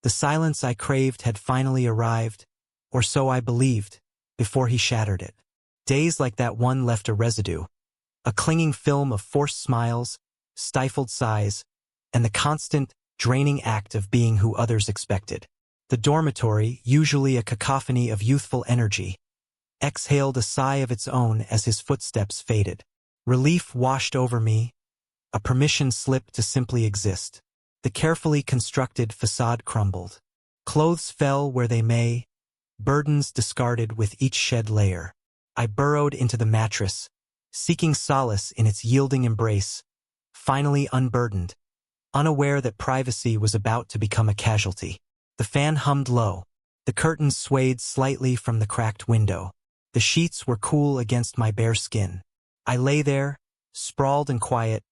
The silence I craved had finally arrived, or so I believed, before he shattered it. Days like that one left a residue, a clinging film of forced smiles, stifled sighs, and the constant, draining act of being who others expected. The dormitory, usually a cacophony of youthful energy, exhaled a sigh of its own as his footsteps faded. Relief washed over me, a permission slip to simply exist. The carefully constructed facade crumbled. Clothes fell where they may, burdens discarded with each shed layer. I burrowed into the mattress, seeking solace in its yielding embrace, finally unburdened, unaware that privacy was about to become a casualty. The fan hummed low. The curtains swayed slightly from the cracked window. The sheets were cool against my bare skin. I lay there, sprawled and quiet,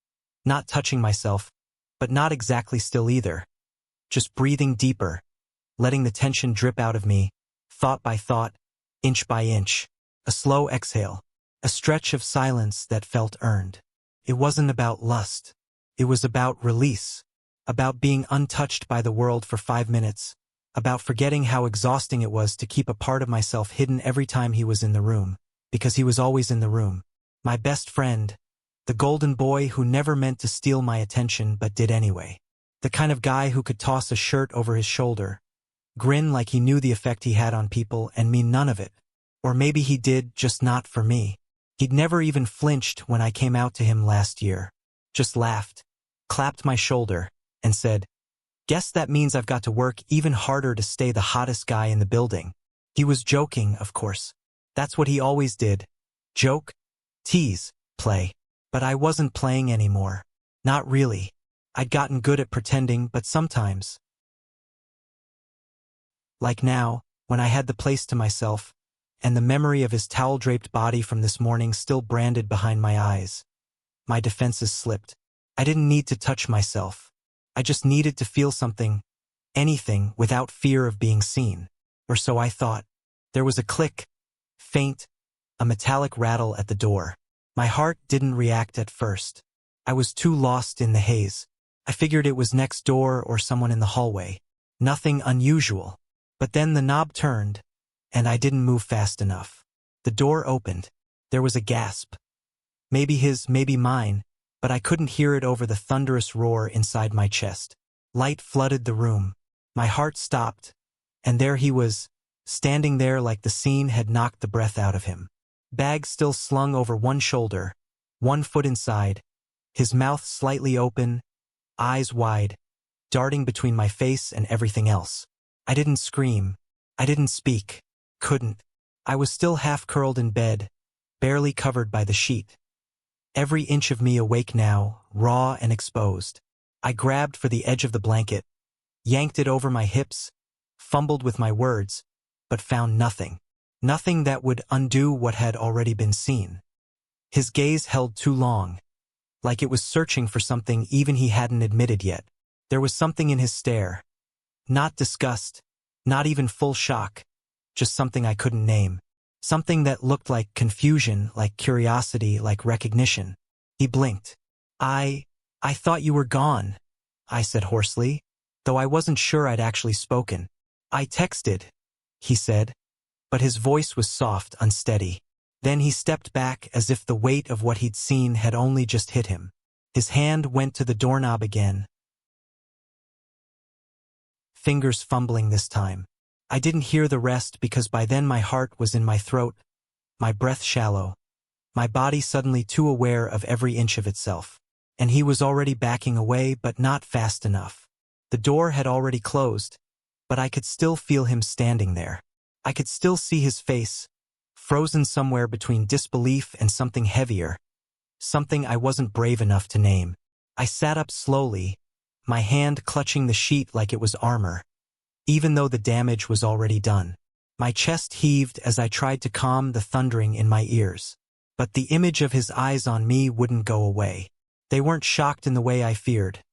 not touching myself, but not exactly still either. Just breathing deeper, letting the tension drip out of me, thought by thought, inch by inch. A slow exhale, a stretch of silence that felt earned. It wasn't about lust. It was about release, about being untouched by the world for 5 minutes, about forgetting how exhausting it was to keep a part of myself hidden every time he was in the room, because he was always in the room. My best friend, the golden boy who never meant to steal my attention but did anyway. The kind of guy who could toss a shirt over his shoulder, grin like he knew the effect he had on people and mean none of it. Or maybe he did, just not for me. He'd never even flinched when I came out to him last year. Just laughed, clapped my shoulder, and said, "Guess that means I've got to work even harder to stay the hottest guy in the building." He was joking, of course. That's what he always did. Joke, tease, play. But I wasn't playing anymore. Not really. I'd gotten good at pretending, but sometimes. Like now, when I had the place to myself, and the memory of his towel-draped body from this morning still branded behind my eyes. My defenses slipped. I didn't need to touch myself. I just needed to feel something, anything, without fear of being seen. Or so I thought. There was a click, faint, a metallic rattle at the door. My heart didn't react at first. I was too lost in the haze. I figured it was next door or someone in the hallway. Nothing unusual. But then the knob turned, and I didn't move fast enough. The door opened. There was a gasp. Maybe his, maybe mine, but I couldn't hear it over the thunderous roar inside my chest. Light flooded the room. My heart stopped, and there he was, standing there like the scene had knocked the breath out of him. Bag still slung over one shoulder, 1 foot inside, his mouth slightly open, eyes wide, darting between my face and everything else. I didn't scream. I didn't speak. Couldn't. I was still half curled in bed, barely covered by the sheet. Every inch of me awake now, raw and exposed. I grabbed for the edge of the blanket, yanked it over my hips, fumbled with my words, but found nothing. Nothing that would undo what had already been seen. His gaze held too long, like it was searching for something even he hadn't admitted yet. There was something in his stare. Not disgust, not even full shock, just something I couldn't name. Something that looked like confusion, like curiosity, like recognition. He blinked. I thought you were gone, I said hoarsely, though I wasn't sure I'd actually spoken. I texted, he said, but his voice was soft, unsteady. Then he stepped back as if the weight of what he'd seen had only just hit him. His hand went to the doorknob again, fingers fumbling this time. I didn't hear the rest because by then my heart was in my throat, my breath shallow, my body suddenly too aware of every inch of itself. And he was already backing away, but not fast enough. The door had already closed, but I could still feel him standing there. I could still see his face, frozen somewhere between disbelief and something heavier, something I wasn't brave enough to name. I sat up slowly, my hand clutching the sheet like it was armor, even though the damage was already done. My chest heaved as I tried to calm the thundering in my ears. But the image of his eyes on me wouldn't go away. They weren't shocked in the way I feared.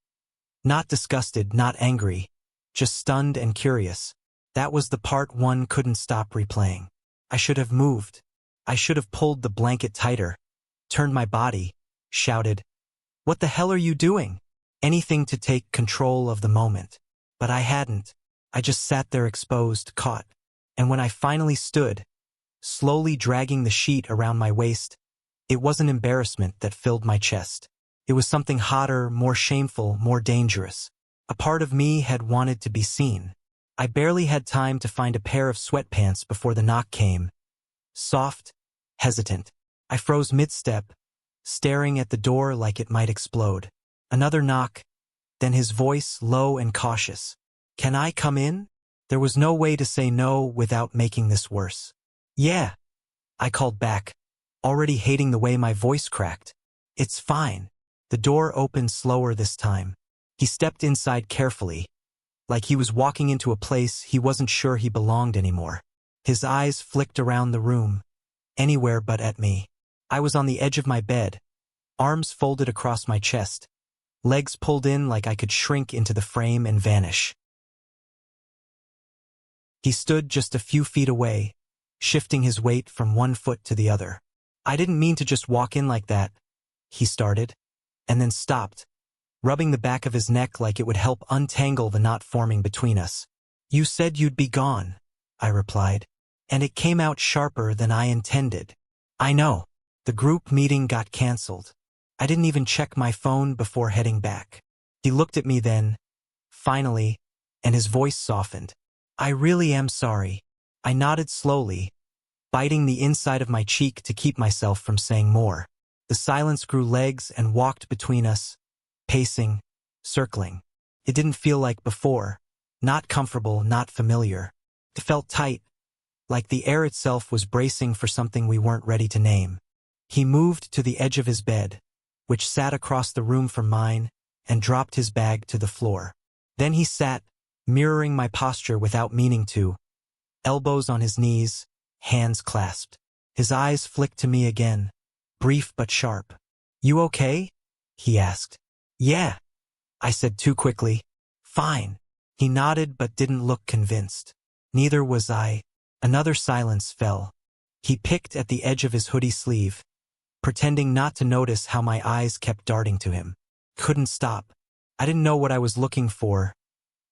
Not disgusted, not angry, just stunned and curious. That was the part one couldn't stop replaying. I should have moved. I should have pulled the blanket tighter, turned my body, shouted, "What the hell are you doing?" Anything to take control of the moment. But I hadn't. I just sat there exposed, caught. And when I finally stood, slowly dragging the sheet around my waist, it wasn't embarrassment that filled my chest. It was something hotter, more shameful, more dangerous. A part of me had wanted to be seen. I barely had time to find a pair of sweatpants before the knock came. Soft, hesitant. I froze mid-step, staring at the door like it might explode. Another knock, then his voice low and cautious. "Can I come in?" There was no way to say no without making this worse. "Yeah," I called back, already hating the way my voice cracked. "It's fine." The door opened slower this time. He stepped inside carefully, like he was walking into a place he wasn't sure he belonged anymore. His eyes flicked around the room, anywhere but at me. I was on the edge of my bed, arms folded across my chest, legs pulled in like I could shrink into the frame and vanish. He stood just a few feet away, shifting his weight from one foot to the other. "I didn't mean to just walk in like that," he started, and then stopped, rubbing the back of his neck like it would help untangle the knot forming between us. "You said you'd be gone," I replied, "and it came out sharper than I intended." "I know." The group meeting got canceled. I didn't even check my phone before heading back. He looked at me then, finally, and his voice softened. "I really am sorry." I nodded slowly, biting the inside of my cheek to keep myself from saying more. The silence grew legs and walked between us, pacing, circling. It didn't feel like before, not comfortable, not familiar. It felt tight, like the air itself was bracing for something we weren't ready to name. He moved to the edge of his bed, which sat across the room from mine, and dropped his bag to the floor. Then he sat, mirroring my posture without meaning to, elbows on his knees, hands clasped. His eyes flicked to me again, brief but sharp. "You okay?" he asked. "Yeah," I said too quickly. "Fine." He nodded but didn't look convinced. Neither was I. Another silence fell. He picked at the edge of his hoodie sleeve, pretending not to notice how my eyes kept darting to him. Couldn't stop. I didn't know what I was looking for.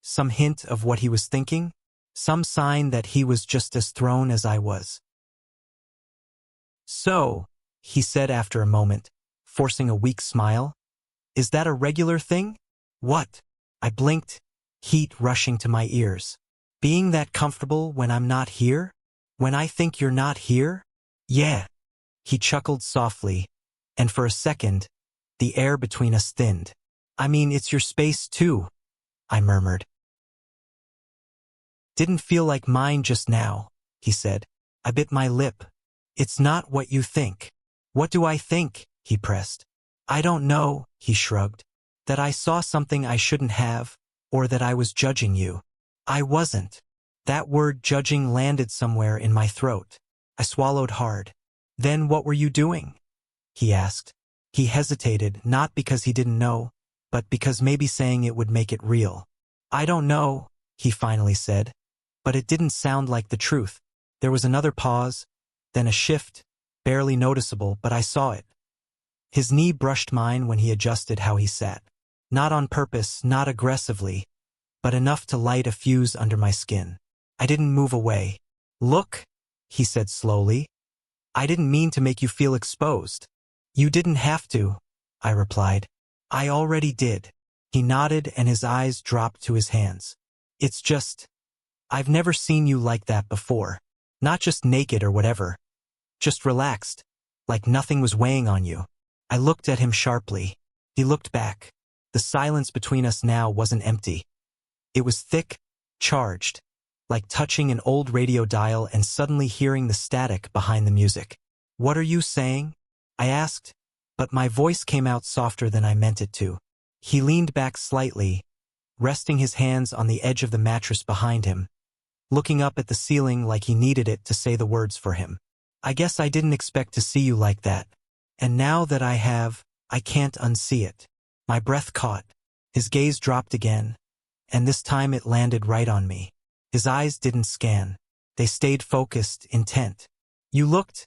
Some hint of what he was thinking? Some sign that he was just as thrown as I was. "So," he said after a moment, forcing a weak smile, "is that a regular thing?" "What?" I blinked, heat rushing to my ears. "Being that comfortable when I'm not here? When I think you're not here?" "Yeah." He chuckled softly, and for a second, the air between us thinned. "I mean, it's your space too," I murmured. "Didn't feel like mine just now," he said. I bit my lip. "It's not what you think." "What do I think?" he pressed. "I don't know," he shrugged. "That I saw something I shouldn't have, or that I was judging you." I wasn't. That word judging landed somewhere in my throat. I swallowed hard. "Then what were you doing?" he asked. He hesitated, not because he didn't know, but because maybe saying it would make it real. "I don't know," he finally said. But it didn't sound like the truth. There was another pause, then a shift, barely noticeable, but I saw it. His knee brushed mine when he adjusted how he sat. Not on purpose, not aggressively, but enough to light a fuse under my skin. I didn't move away. "Look," he said slowly. "I didn't mean to make you feel exposed." "You didn't have to," I replied. "I already did." He nodded and his eyes dropped to his hands. "It's just, I've never seen you like that before. Not just naked or whatever. Just relaxed, like nothing was weighing on you." I looked at him sharply. He looked back. The silence between us now wasn't empty. It was thick, charged, like touching an old radio dial and suddenly hearing the static behind the music. "What are you saying?" I asked, but my voice came out softer than I meant it to. He leaned back slightly, resting his hands on the edge of the mattress behind him, looking up at the ceiling like he needed it to say the words for him. "I guess I didn't expect to see you like that. And now that I have, I can't unsee it." My breath caught. His gaze dropped again, and this time it landed right on me. His eyes didn't scan. They stayed focused, intent. "You looked,"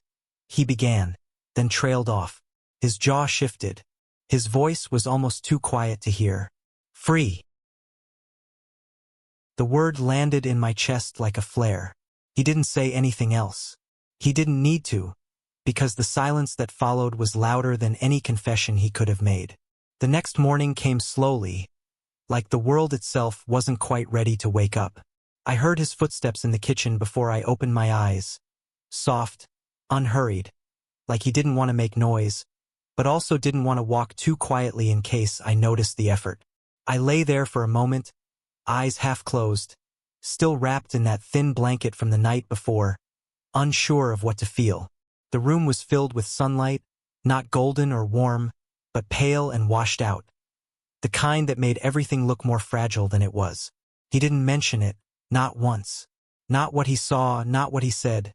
he began, then trailed off. His jaw shifted. His voice was almost too quiet to hear. "Free." The word landed in my chest like a flare. He didn't say anything else. He didn't need to, because the silence that followed was louder than any confession he could have made. The next morning came slowly, like the world itself wasn't quite ready to wake up. I heard his footsteps in the kitchen before I opened my eyes. Soft, unhurried, like he didn't want to make noise, but also didn't want to walk too quietly in case I noticed the effort. I lay there for a moment, eyes half closed, still wrapped in that thin blanket from the night before, unsure of what to feel. The room was filled with sunlight, not golden or warm, but pale and washed out. The kind that made everything look more fragile than it was. He didn't mention it, not once. Not what he saw, not what he said.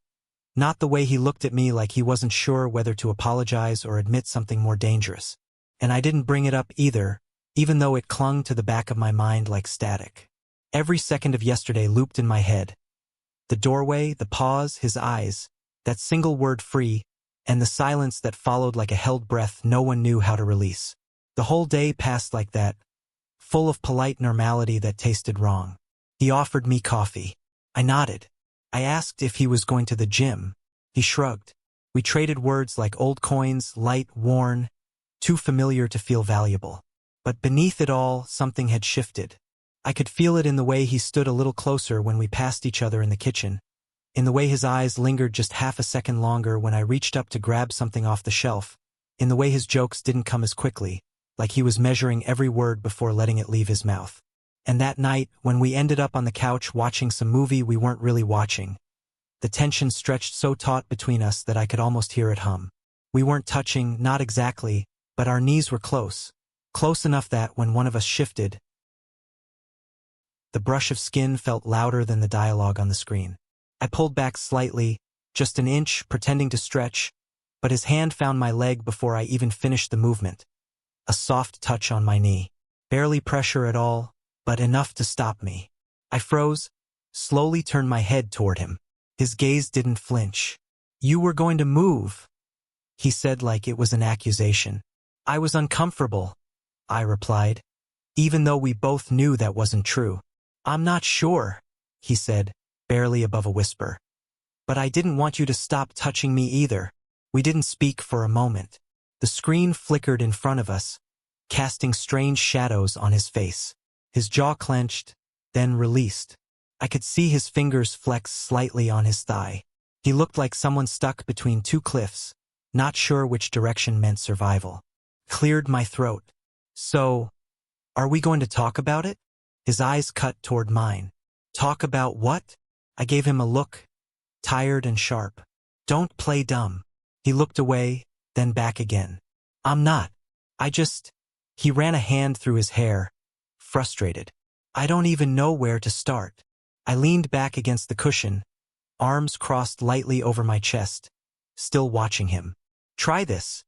Not the way he looked at me like he wasn't sure whether to apologize or admit something more dangerous. And I didn't bring it up either, even though it clung to the back of my mind like static. Every second of yesterday looped in my head. The doorway, the pause, his eyes, that single word free, and the silence that followed like a held breath no one knew how to release. The whole day passed like that, full of polite normality that tasted wrong. He offered me coffee. I nodded. I asked if he was going to the gym. He shrugged. We traded words like old coins, light, worn, too familiar to feel valuable. But beneath it all, something had shifted. I could feel it in the way he stood a little closer when we passed each other in the kitchen, in the way his eyes lingered just half a second longer when I reached up to grab something off the shelf, in the way his jokes didn't come as quickly, like he was measuring every word before letting it leave his mouth. And that night, when we ended up on the couch watching some movie we weren't really watching, the tension stretched so taut between us that I could almost hear it hum. We weren't touching, not exactly, but our knees were close. Close enough that when one of us shifted, the brush of skin felt louder than the dialogue on the screen. I pulled back slightly, just an inch, pretending to stretch, but his hand found my leg before I even finished the movement. A soft touch on my knee. Barely pressure at all, but enough to stop me. I froze, slowly turned my head toward him. His gaze didn't flinch. "You were going to move," he said like it was an accusation. "I was uncomfortable," I replied, even though we both knew that wasn't true. "I'm not sure," he said, barely above a whisper. "But I didn't want you to stop touching me either." We didn't speak for a moment. The screen flickered in front of us, casting strange shadows on his face. His jaw clenched, then released. I could see his fingers flex slightly on his thigh. He looked like someone stuck between two cliffs, not sure which direction meant survival. Cleared my throat. "So, are we going to talk about it?" His eyes cut toward mine. "Talk about what?" I gave him a look, tired and sharp. "Don't play dumb." He looked away, then back again. "I'm not. He ran a hand through his hair, frustrated. "I don't even know where to start." I leaned back against the cushion, arms crossed lightly over my chest, still watching him. "Try this.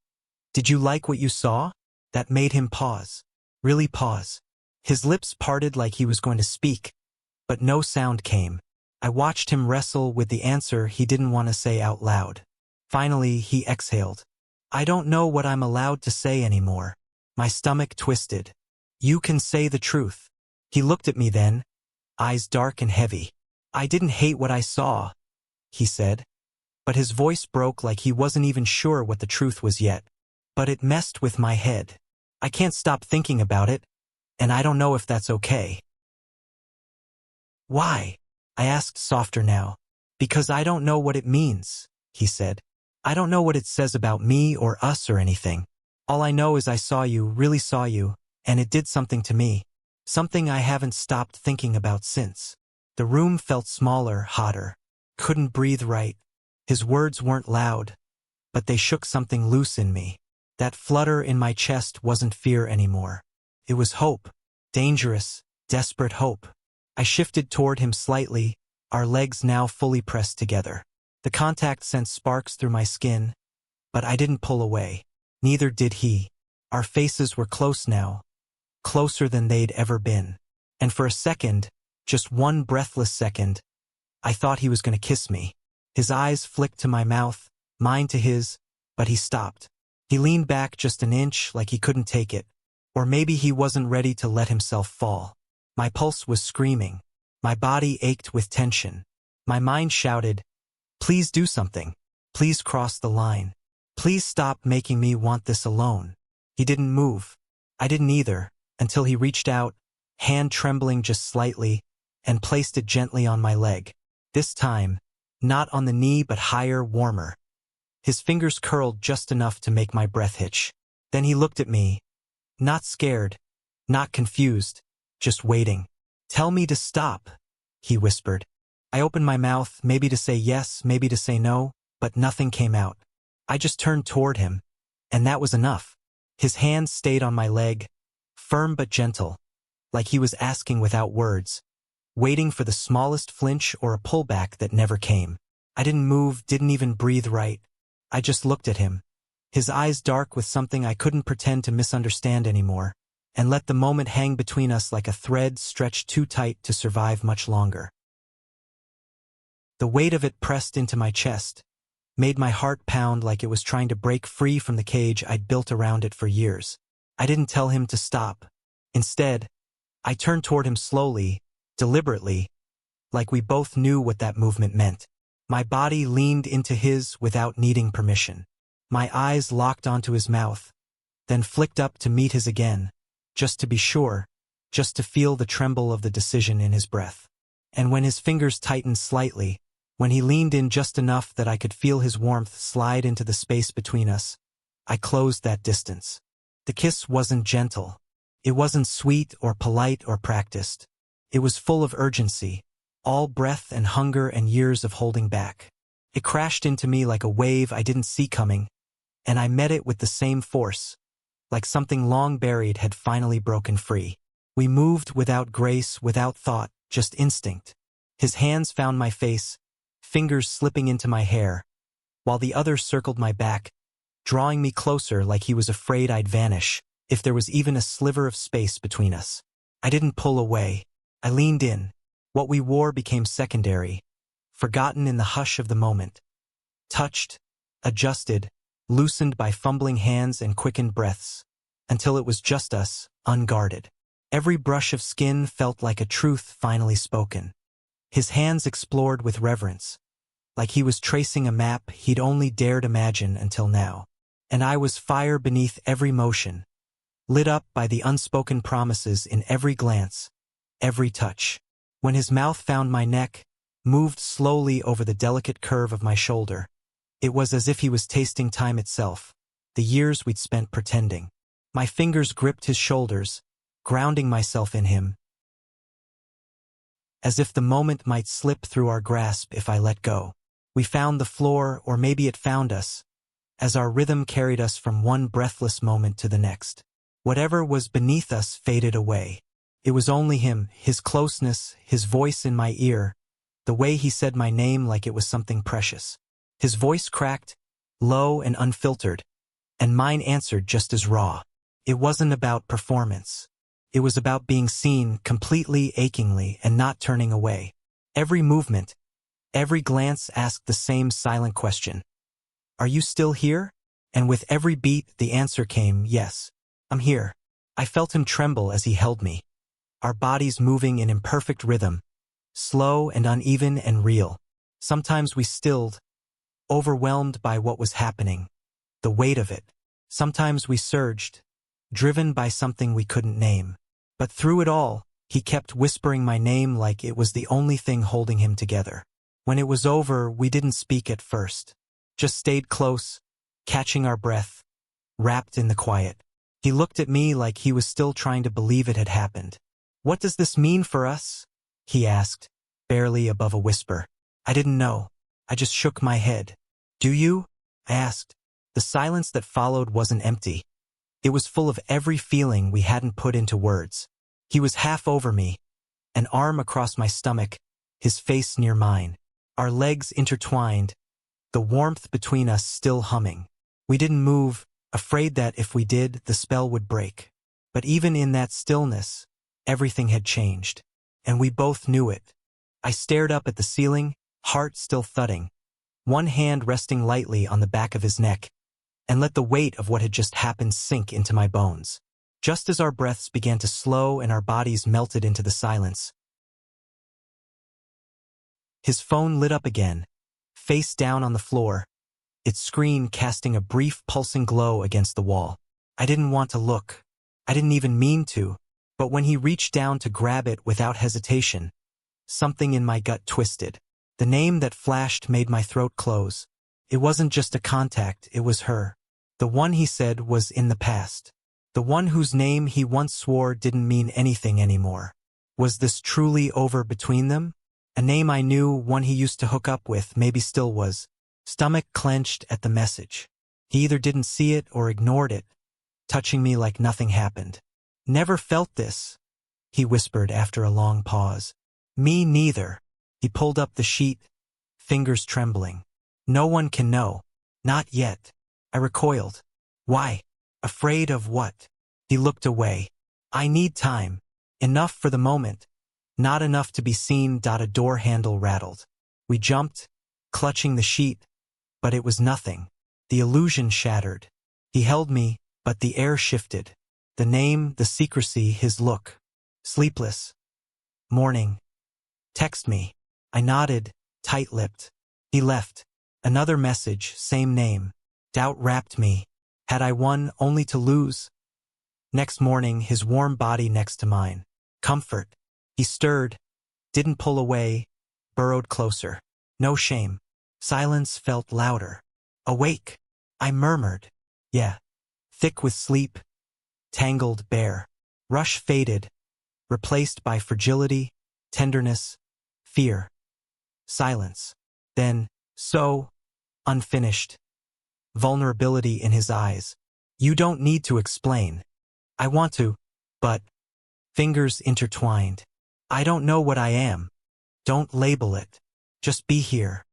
Did you like what you saw?" That made him pause. Really pause. His lips parted like he was going to speak, but no sound came. I watched him wrestle with the answer he didn't want to say out loud. Finally, he exhaled. "I don't know what I'm allowed to say anymore." My stomach twisted. "You can say the truth." He looked at me then, eyes dark and heavy. "I didn't hate what I saw," he said, but his voice broke like he wasn't even sure what the truth was yet. "But it messed with my head. I can't stop thinking about it, and I don't know if that's okay." "Why?" I asked softer now. "Because I don't know what it means," he said. "I don't know what it says about me or us or anything. All I know is I saw you, really saw you, and it did something to me. Something I haven't stopped thinking about since." The room felt smaller, hotter. Couldn't breathe right. His words weren't loud, but they shook something loose in me. That flutter in my chest wasn't fear anymore. It was hope. Dangerous, desperate hope. I shifted toward him slightly, our legs now fully pressed together. The contact sent sparks through my skin, but I didn't pull away. Neither did he. Our faces were close now, closer than they'd ever been. And for a second, just one breathless second, I thought he was going to kiss me. His eyes flicked to my mouth, mine to his, but he stopped. He leaned back just an inch like he couldn't take it, or maybe he wasn't ready to let himself fall. My pulse was screaming. My body ached with tension. My mind shouted, "Please do something. Please cross the line. Please stop making me want this alone." He didn't move. I didn't either, until he reached out, hand trembling just slightly, and placed it gently on my leg. This time, not on the knee but higher, warmer. His fingers curled just enough to make my breath hitch. Then he looked at me, not scared, not confused, just waiting. "Tell me to stop," he whispered. I opened my mouth, maybe to say yes, maybe to say no, but nothing came out. I just turned toward him, and that was enough. His hand stayed on my leg, firm but gentle, like he was asking without words, waiting for the smallest flinch or a pullback that never came. I didn't move, didn't even breathe right. I just looked at him, his eyes dark with something I couldn't pretend to misunderstand anymore, and let the moment hang between us like a thread stretched too tight to survive much longer. The weight of it pressed into my chest, made my heart pound like it was trying to break free from the cage I'd built around it for years. I didn't tell him to stop. Instead, I turned toward him slowly, deliberately, like we both knew what that movement meant. My body leaned into his without needing permission. My eyes locked onto his mouth, then flicked up to meet his again, just to be sure, just to feel the tremble of the decision in his breath. And when his fingers tightened slightly, when he leaned in just enough that I could feel his warmth slide into the space between us, I closed that distance. The kiss wasn't gentle. It wasn't sweet or polite or practiced. It was full of urgency, all breath and hunger and years of holding back. It crashed into me like a wave I didn't see coming, and I met it with the same force, like something long buried had finally broken free. We moved without grace, without thought, just instinct. His hands found my face, fingers slipping into my hair, while the other circled my back, drawing me closer like he was afraid I'd vanish if there was even a sliver of space between us. I didn't pull away. I leaned in. What we wore became secondary, forgotten in the hush of the moment. Touched, adjusted, loosened by fumbling hands and quickened breaths, until it was just us, unguarded. Every brush of skin felt like a truth finally spoken. His hands explored with reverence, like he was tracing a map he'd only dared imagine until now. And I was fire beneath every motion, lit up by the unspoken promises in every glance, every touch. When his mouth found my neck, moved slowly over the delicate curve of my shoulder, it was as if he was tasting time itself, the years we'd spent pretending. My fingers gripped his shoulders, grounding myself in him, as if the moment might slip through our grasp if I let go. We found the floor, or maybe it found us, as our rhythm carried us from one breathless moment to the next. Whatever was beneath us faded away. It was only him, his closeness, his voice in my ear, the way he said my name like it was something precious. His voice cracked, low and unfiltered, and mine answered just as raw. It wasn't about performance. It was about being seen completely, achingly, and not turning away. Every movement, every glance asked the same silent question. "Are you still here?" And with every beat, the answer came, "Yes, I'm here." I felt him tremble as he held me, our bodies moving in imperfect rhythm, slow and uneven and real. Sometimes we stilled, overwhelmed by what was happening, the weight of it. Sometimes we surged, driven by something we couldn't name. But through it all, he kept whispering my name like it was the only thing holding him together. When it was over, we didn't speak at first, just stayed close, catching our breath, wrapped in the quiet. He looked at me like he was still trying to believe it had happened. "What does this mean for us?" he asked, barely above a whisper. I didn't know. I just shook my head. "Do you?" I asked. The silence that followed wasn't empty. It was full of every feeling we hadn't put into words. He was half over me, an arm across my stomach, his face near mine. Our legs intertwined, the warmth between us still humming. We didn't move, afraid that if we did, the spell would break. But even in that stillness, everything had changed. And we both knew it. I stared up at the ceiling, heart still thudding, one hand resting lightly on the back of his neck, and let the weight of what had just happened sink into my bones. Just as our breaths began to slow and our bodies melted into the silence, His phone lit up again, face down on the floor, its screen casting a brief pulsing glow against the wall. I didn't want to look. I didn't even mean to, but when he reached down to grab it without hesitation, something in my gut twisted. The name that flashed made my throat close. It wasn't just a contact, it was her. The one he said was in the past. The one whose name he once swore didn't mean anything anymore. Was this truly over between them? A name I knew, one he used to hook up with, maybe still was. Stomach clenched at the message. He either didn't see it or ignored it, touching me like nothing happened. Never felt this, he whispered after a long pause. Me neither. He pulled up the sheet, fingers trembling. No one can know. Not yet. I recoiled. Why? Afraid of what? He looked away. I need time. Enough for the moment. Not enough to be seen. A door handle rattled. We jumped, clutching the sheet, but it was nothing. The illusion shattered. He held me, but the air shifted. The name, the secrecy, his look. Sleepless. Morning. Text me. I nodded, tight-lipped. He left. Another message, same name. Doubt wrapped me. Had I won only to lose? Next morning, his warm body next to mine. Comfort. He stirred, didn't pull away, burrowed closer. No shame. Silence felt louder. Awake. I murmured. Yeah. Thick with sleep. Tangled, bare. Rush faded, replaced by fragility, tenderness, fear. Silence. Then, so, unfinished. Vulnerability in his eyes. You don't need to explain. I want to, but... Fingers intertwined. I don't know what I am. Don't label it. Just be here.